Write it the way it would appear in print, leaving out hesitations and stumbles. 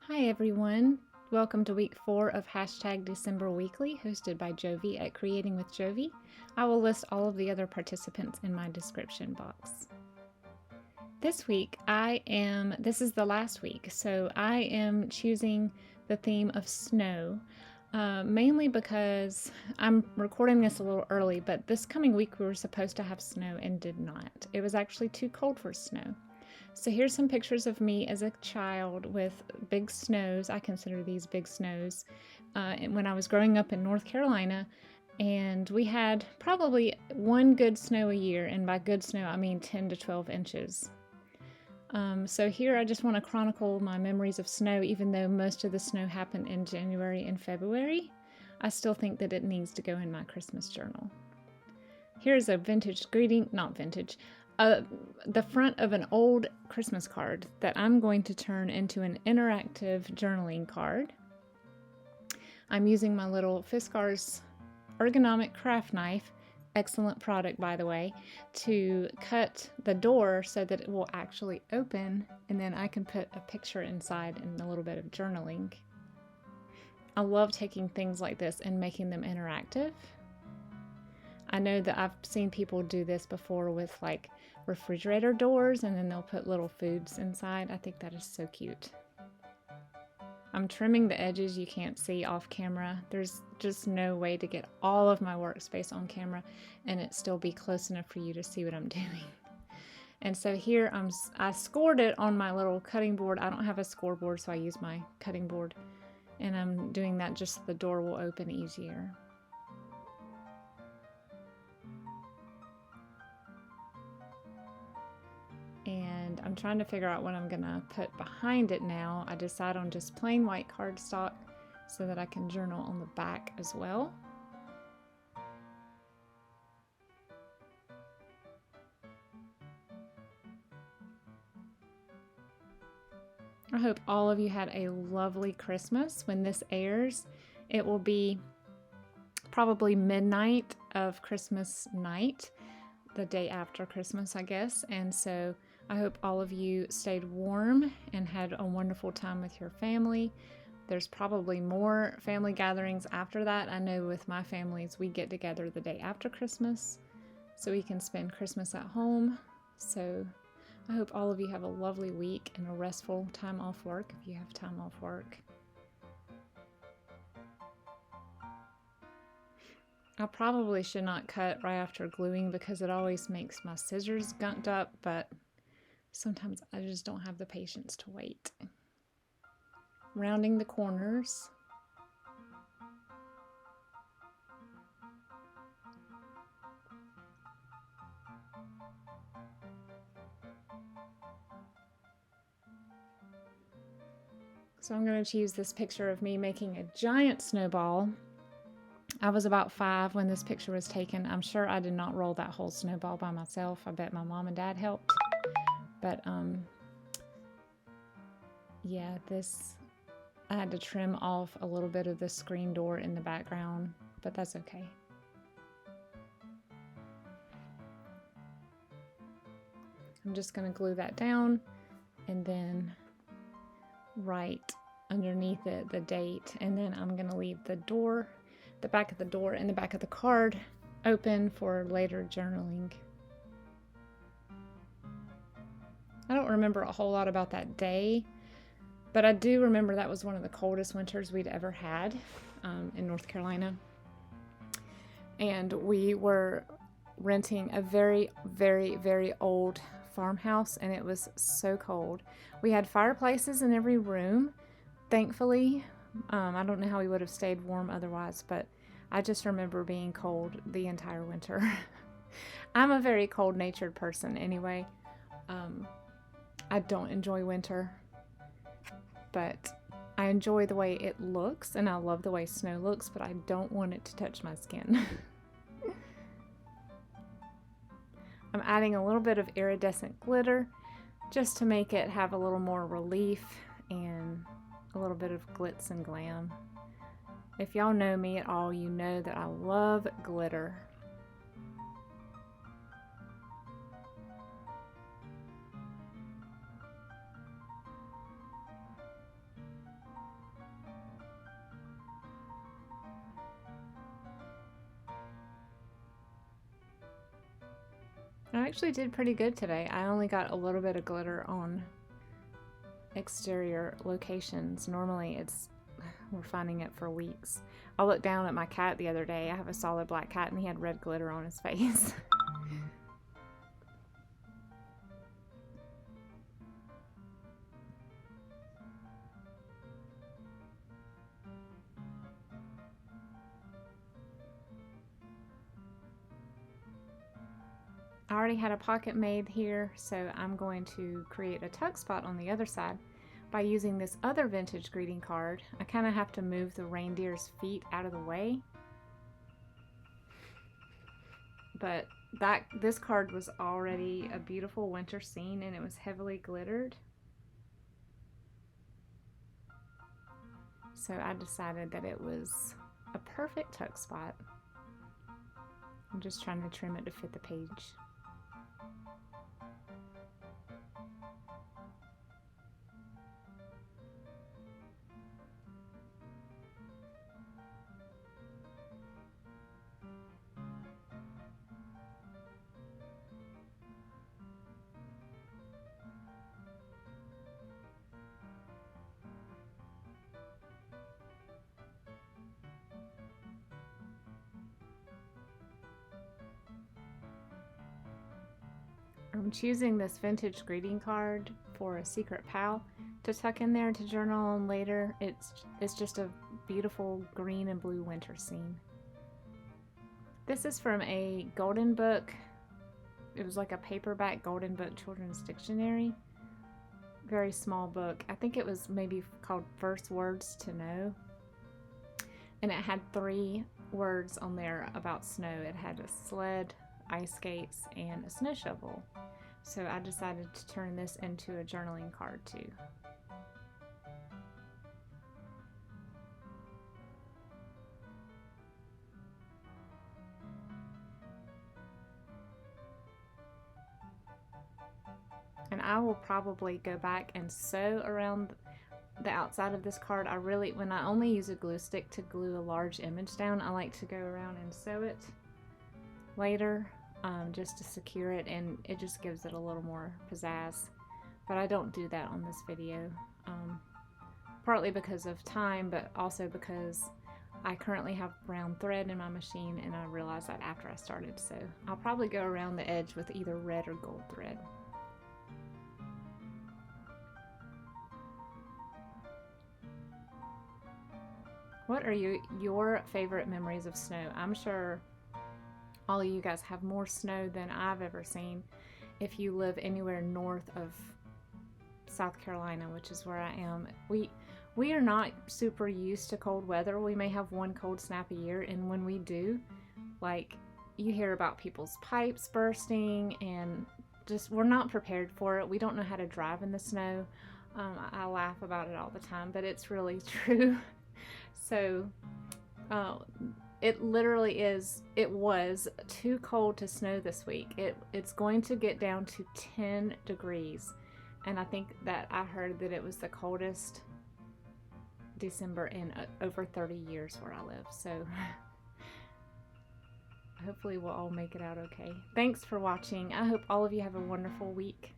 Hi everyone, welcome to week 4 of #December Weekly, hosted by Jovi at Creating with Jovi. I will list all of the other participants in my description box. This week this is the last week, so I am choosing the theme of snow, mainly because I'm recording this a little early, but this coming week we were supposed to have snow and did not. It was actually too cold for snow. So here's some pictures of me as a child with big snows. I consider these big snows. When I was growing up in North Carolina, and we had probably one good snow a year, and by good snow I mean 10 to 12 inches. So here I just want to chronicle my memories of snow, even though most of the snow happened in January and February. I still think that it needs to go in my Christmas journal. Here's a vintage greeting, not vintage, the front of an old Christmas card that I'm going to turn into an interactive journaling card. I'm using my little Fiskars ergonomic craft knife, excellent product by the way, to cut the door so that it will actually open, and then I can put a picture inside and a little bit of journaling. I love taking things like this and making them interactive. I know that I've seen people do this before with like refrigerator doors, and then they'll put little foods inside. I think that is so cute. I'm trimming the edges you can't see off camera. There's just no way to get all of my workspace on camera and it still be close enough for you to see what I'm doing. And so here I scored it on my little cutting board. I don't have a scoreboard, so I use my cutting board. And I'm doing that just so the door will open easier. And I'm trying to figure out what I'm gonna put behind it now. I decide on just plain white cardstock so that I can journal on the back as well. I hope all of you had a lovely Christmas. When this airs, it will be probably midnight of Christmas night, the day after Christmas, I guess. And so I hope all of you stayed warm and had a wonderful time with your family. There's probably more family gatherings after that. I know with my families, we get together the day after Christmas so we can spend Christmas at home. So I hope all of you have a lovely week and a restful time off work if you have time off work. I probably should not cut right after gluing because it always makes my scissors gunked up, but sometimes I just don't have the patience to wait. Rounding the corners. So I'm going to use this picture of me making a giant snowball. I was about 5 when this picture was taken. I'm sure I did not roll that whole snowball by myself. I bet my mom and dad helped. But yeah, I had to trim off a little bit of the screen door in the background, but that's okay. I'm just going to glue that down and then write underneath it the date, and then I'm going to leave the door, the back of the door and the back of the card open for later journaling. I don't remember a whole lot about that day, but I do remember that was one of the coldest winters we'd ever had in North Carolina. And we were renting a very, very, very old farmhouse, and it was so cold. We had fireplaces in every room, thankfully. I don't know how we would have stayed warm otherwise, but I just remember being cold the entire winter. I'm a very cold-natured person anyway. I don't enjoy winter, but I enjoy the way it looks, and I love the way snow looks, but I don't want it to touch my skin. I'm adding a little bit of iridescent glitter just to make it have a little more relief and a little bit of glitz and glam. If y'all know me at all, you know that I love glitter. I actually did pretty good today. I only got a little bit of glitter on exterior locations. Normally we're finding it for weeks. I looked down at my cat the other day. I have a solid black cat and he had red glitter on his face. I already had a pocket made here, so I'm going to create a tuck spot on the other side by using this other vintage greeting card. I kind of have to move the reindeer's feet out of the way, but this card was already a beautiful winter scene and it was heavily glittered. So I decided that it was a perfect tuck spot. I'm just trying to trim it to fit the page. I'm choosing this vintage greeting card for a secret pal to tuck in there to journal on later. It's just a beautiful green and blue winter scene. This is from a Golden Book. It was like a paperback Golden Book children's dictionary. Very small book. I think it was maybe called First Words to Know. And it had 3 words on there about snow. It had a sled, ice skates, and a snow shovel. So I decided to turn this into a journaling card too. And I will probably go back and sew around the outside of this card. When I only use a glue stick to glue a large image down, I like to go around and sew it later. Just to secure it, and it just gives it a little more pizzazz, but I don't do that on this video, partly because of time, but also because I currently have brown thread in my machine and I realized that after I started, so I'll probably go around the edge with either red or gold thread. What are your favorite memories of snow? I'm sure all of you guys have more snow than I've ever seen if you live anywhere north of South Carolina, which is where I am. We are not super used to cold weather. We may have one cold snap a year, and when we do, like, you hear about people's pipes bursting, and just we're not prepared for it. We don't know how to drive in the snow. I laugh about it all the time, but it's really true. So it was too cold to snow this week. It's going to get down to 10 degrees. And I think that I heard that it was the coldest December in over 30 years where I live. So hopefully we'll all make it out okay. Thanks for watching. I hope all of you have a wonderful week.